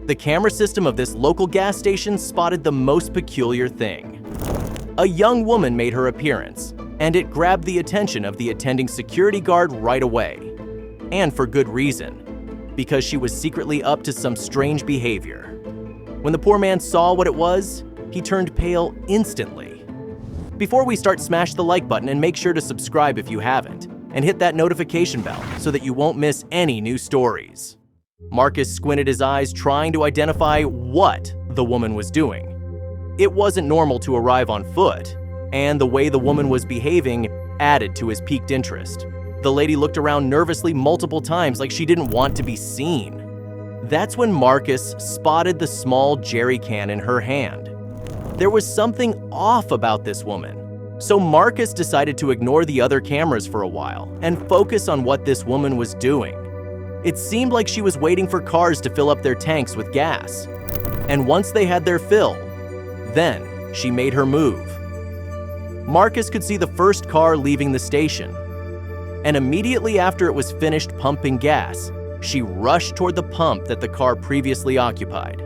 the camera system of this local gas station spotted the most peculiar thing. A young woman made her appearance, and it grabbed the attention of the attending security guard right away. And for good reason, because she was secretly up to some strange behavior. When the poor man saw what it was, he turned pale instantly. Before we start, smash the like button and make sure to subscribe if you haven't, and hit that notification bell so that you won't miss any new stories. Marcus squinted his eyes, trying to identify what the woman was doing. It wasn't normal to arrive on foot, and the way the woman was behaving added to his piqued interest. The lady looked around nervously multiple times like she didn't want to be seen. That's when Marcus spotted the small jerry can in her hand. There was something off about this woman, so Marcus decided to ignore the other cameras for a while and focus on what this woman was doing. It seemed like she was waiting for cars to fill up their tanks with gas. And once they had their fill, then she made her move. Marcus could see the first car leaving the station, and immediately after it was finished pumping gas, she rushed toward the pump that the car previously occupied.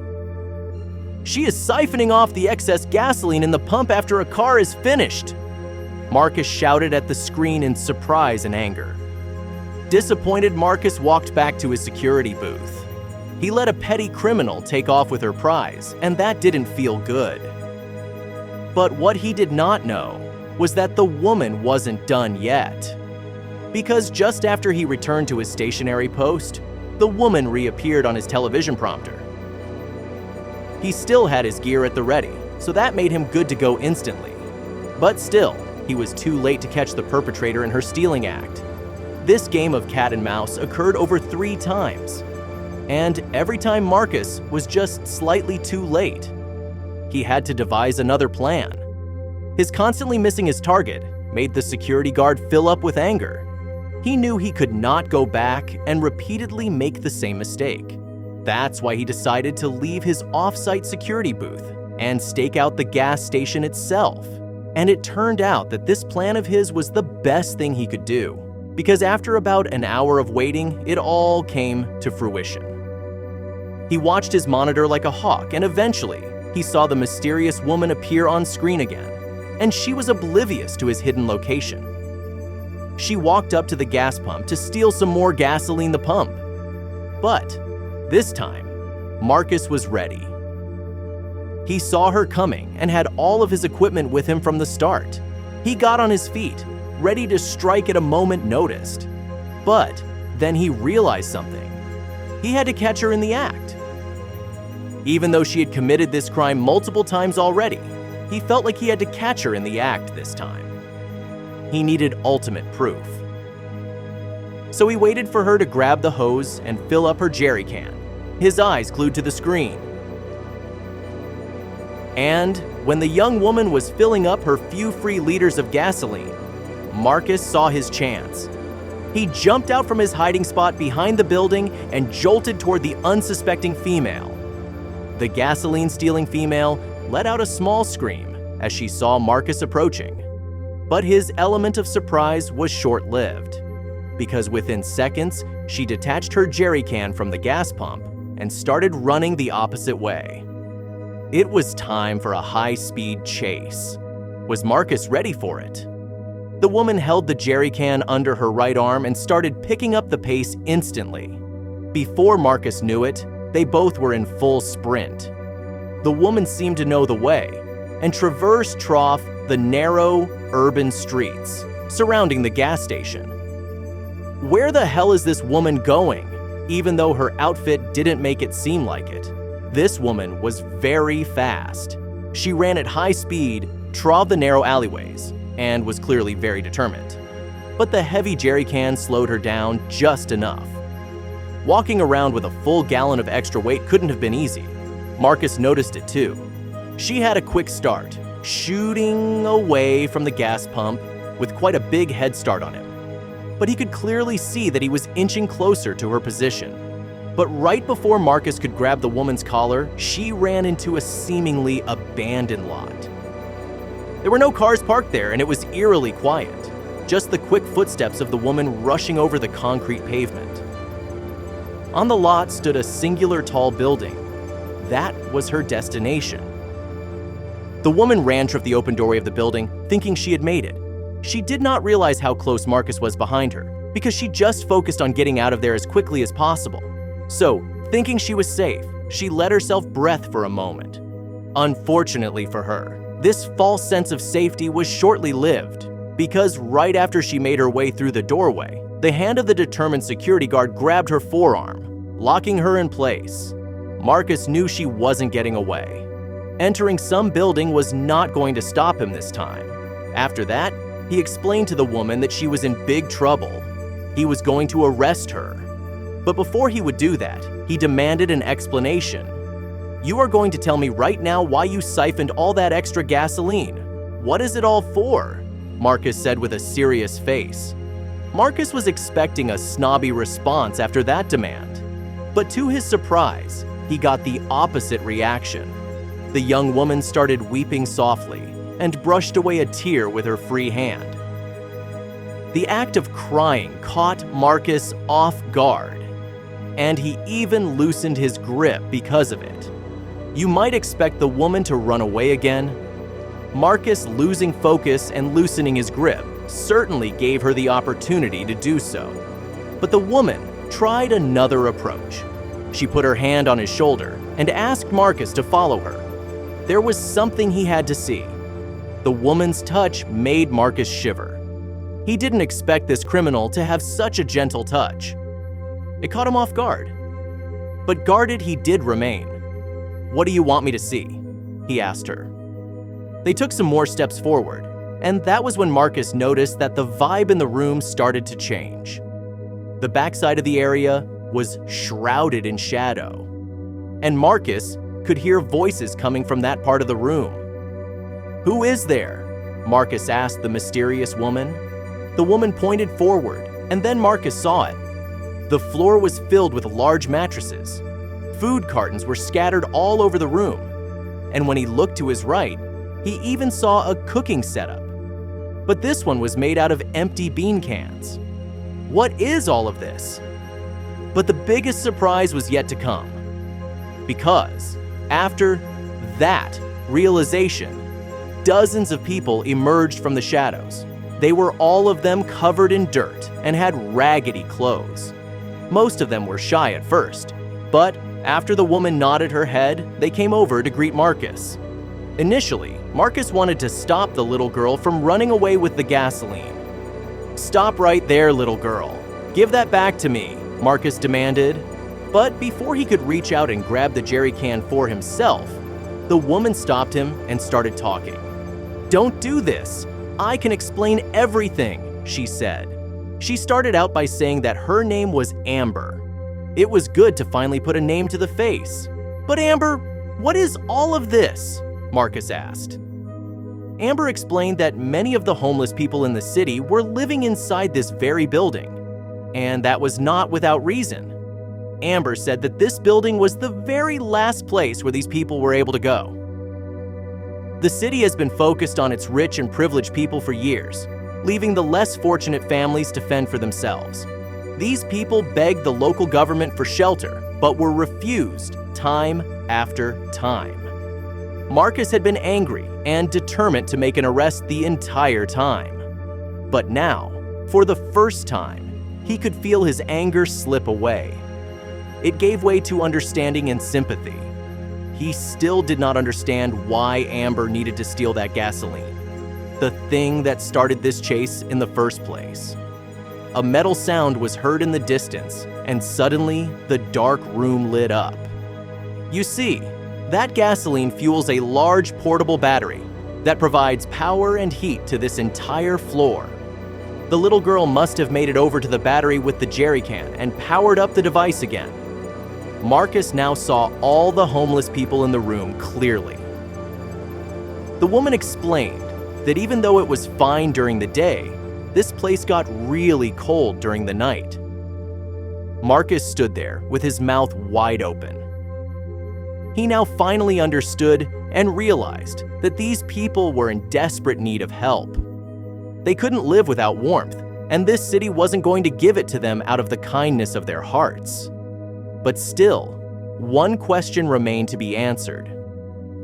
"She is siphoning off the excess gasoline in the pump after a car is finished!" Marcus shouted at the screen in surprise and anger. Disappointed, Marcus walked back to his security booth. He let a petty criminal take off with her prize, and that didn't feel good. But what he did not know was that the woman wasn't done yet. Because just after he returned to his stationary post, the woman reappeared on his television prompter. He still had his gear at the ready, so that made him good to go instantly. But still, he was too late to catch the perpetrator in her stealing act. This game of cat and mouse occurred over 3 times, and every time Marcus was just slightly too late. He had to devise another plan. His constantly missing his target made the security guard fill up with anger. He knew he could not go back and repeatedly make the same mistake. That's why he decided to leave his off-site security booth and stake out the gas station itself. And it turned out that this plan of his was the best thing he could do, because after about an hour of waiting, it all came to fruition. He watched his monitor like a hawk, and eventually, he saw the mysterious woman appear on screen again, and she was oblivious to his hidden location. She walked up to the gas pump to steal some more gasoline the pump. But this time, Marcus was ready. He saw her coming and had all of his equipment with him from the start. He got on his feet, ready to strike at a moment noticed. But then he realized something. He had to catch her in the act. Even though she had committed this crime multiple times already, he felt like he had to catch her in the act this time. He needed ultimate proof. So he waited for her to grab the hose and fill up her jerry can, his eyes glued to the screen. And when the young woman was filling up her few free liters of gasoline, Marcus saw his chance. He jumped out from his hiding spot behind the building and jolted toward the unsuspecting female. The gasoline-stealing female let out a small scream as she saw Marcus approaching. But his element of surprise was short-lived, because within seconds, she detached her jerry can from the gas pump and started running the opposite way. It was time for a high-speed chase. Was Marcus ready for it? The woman held the jerry can under her right arm and started picking up the pace instantly. Before Marcus knew it, they both were in full sprint. The woman seemed to know the way and traversed the narrow, urban streets surrounding the gas station. Where the hell is this woman going? Even though her outfit didn't make it seem like it, this woman was very fast. She ran at high speed, trod the narrow alleyways, and was clearly very determined. But the heavy jerry can slowed her down just enough. Walking around with a full gallon of extra weight couldn't have been easy. Marcus noticed it too. She had a quick start, shooting away from the gas pump with quite a big head start on him. But he could clearly see that he was inching closer to her position. But right before Marcus could grab the woman's collar, she ran into a seemingly abandoned lot. There were no cars parked there, and it was eerily quiet. Just the quick footsteps of the woman rushing over the concrete pavement. On the lot stood a singular tall building, that was her destination. The woman ran toward the open doorway of the building, thinking she had made it. She did not realize how close Marcus was behind her, because she just focused on getting out of there as quickly as possible. So, thinking she was safe, she let herself breath for a moment. Unfortunately for her, this false sense of safety was shortly lived, because right after she made her way through the doorway, the hand of the determined security guard grabbed her forearm, locking her in place. Marcus knew she wasn't getting away. Entering some building was not going to stop him this time. After that, he explained to the woman that she was in big trouble. He was going to arrest her. But before he would do that, he demanded an explanation. "You are going to tell me right now why you siphoned all that extra gasoline. What is it all for?" Marcus said with a serious face. Marcus was expecting a snobby response after that demand. But to his surprise, he got the opposite reaction. The young woman started weeping softly and brushed away a tear with her free hand. The act of crying caught Marcus off guard, and he even loosened his grip because of it. You might expect the woman to run away again. Marcus losing focus and loosening his grip certainly gave her the opportunity to do so. But the woman tried another approach. She put her hand on his shoulder and asked Marcus to follow her. There was something he had to see. The woman's touch made Marcus shiver. He didn't expect this criminal to have such a gentle touch. It caught him off guard. But guarded he did remain. "What do you want me to see?" he asked her. They took some more steps forward, and that was when Marcus noticed that the vibe in the room started to change. The backside of the area was shrouded in shadow, and Marcus could hear voices coming from that part of the room. "Who is there?" Marcus asked the mysterious woman. The woman pointed forward, and then Marcus saw it. The floor was filled with large mattresses. Food cartons were scattered all over the room, and when he looked to his right, he even saw a cooking setup. But this one was made out of empty bean cans. What is all of this? But the biggest surprise was yet to come. Because after that realization, dozens of people emerged from the shadows. They were all of them covered in dirt and had raggedy clothes. Most of them were shy at first, but after the woman nodded her head, they came over to greet Marcus. Initially, Marcus wanted to stop the little girl from running away with the gasoline. "Stop right there, little girl. Give that back to me," Marcus demanded. But before he could reach out and grab the jerry can for himself, the woman stopped him and started talking. "Don't do this. I can explain everything," she said. She started out by saying that her name was Amber. It was good to finally put a name to the face. "But Amber, what is all of this?" Marcus asked. Amber explained that many of the homeless people in the city were living inside this very building, and that was not without reason. Amber said that this building was the very last place where these people were able to go. The city has been focused on its rich and privileged people for years, leaving the less fortunate families to fend for themselves. These people begged the local government for shelter, but were refused time after time. Marcus had been angry and determined to make an arrest the entire time. But now, for the first time, he could feel his anger slip away. It gave way to understanding and sympathy. He still did not understand why Amber needed to steal that gasoline, the thing that started this chase in the first place. A metal sound was heard in the distance, and suddenly the dark room lit up. You see, that gasoline fuels a large portable battery that provides power and heat to this entire floor. The little girl must have made it over to the battery with the jerry can and powered up the device again. Marcus now saw all the homeless people in the room clearly. The woman explained that even though it was fine during the day, this place got really cold during the night. Marcus stood there with his mouth wide open. He now finally understood and realized that these people were in desperate need of help. They couldn't live without warmth, and this city wasn't going to give it to them out of the kindness of their hearts. But still, One question remained to be answered.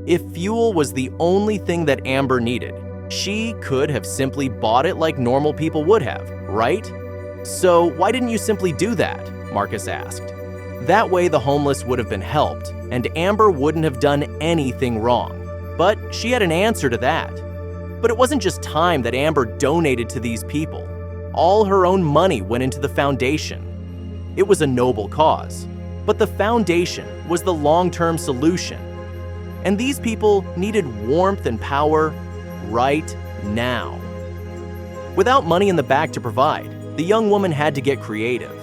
If fuel was the only thing that Amber needed, she could have simply bought it like normal people would have, right? So why didn't you simply do that? Marcus asked. That way the homeless would have been helped, and Amber wouldn't have done anything wrong. But she had an answer to that. But it wasn't just time that Amber donated to these people. All her own money went into the foundation. It was a noble cause, but the foundation was the long-term solution. And these people needed warmth and power right now. Without money in the bank to provide, the young woman had to get creative.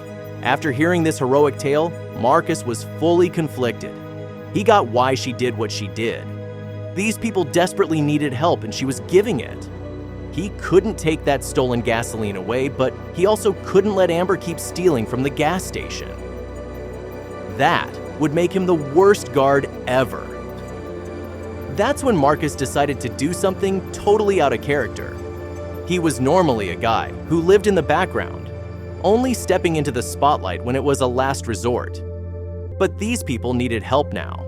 After hearing this heroic tale, Marcus was fully conflicted. He got why she did what she did. These people desperately needed help and she was giving it. He couldn't take that stolen gasoline away, but he also couldn't let Amber keep stealing from the gas station. That would make him the worst guard ever. That's when Marcus decided to do something totally out of character. He was normally a guy who lived in the background, only stepping into the spotlight when it was a last resort. But these people needed help now.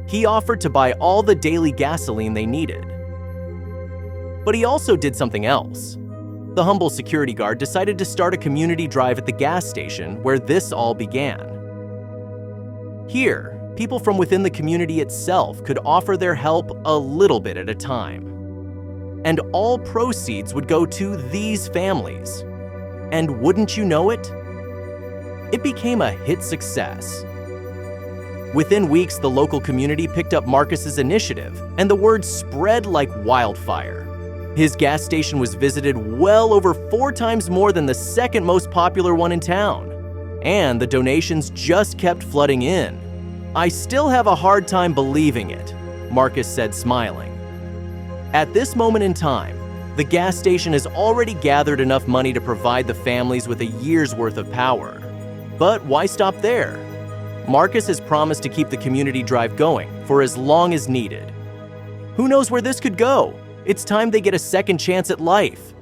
He offered to buy all the daily gasoline they needed. But he also did something else. The humble security guard decided to start a community drive at the gas station where this all began. Here, people from within the community itself could offer their help a little bit at a time. And all proceeds would go to these families. And wouldn't you know it? It became a hit success. Within weeks, the local community picked up Marcus's initiative, and the word spread like wildfire. His gas station was visited well over 4 times more than the second most popular one in town. And the donations just kept flooding in. "I still have a hard time believing it," Marcus said, smiling. At this moment in time, the gas station has already gathered enough money to provide the families with a year's worth of power. But why stop there? Marcus has promised to keep the community drive going for as long as needed. Who knows where this could go? It's time they get a second chance at life.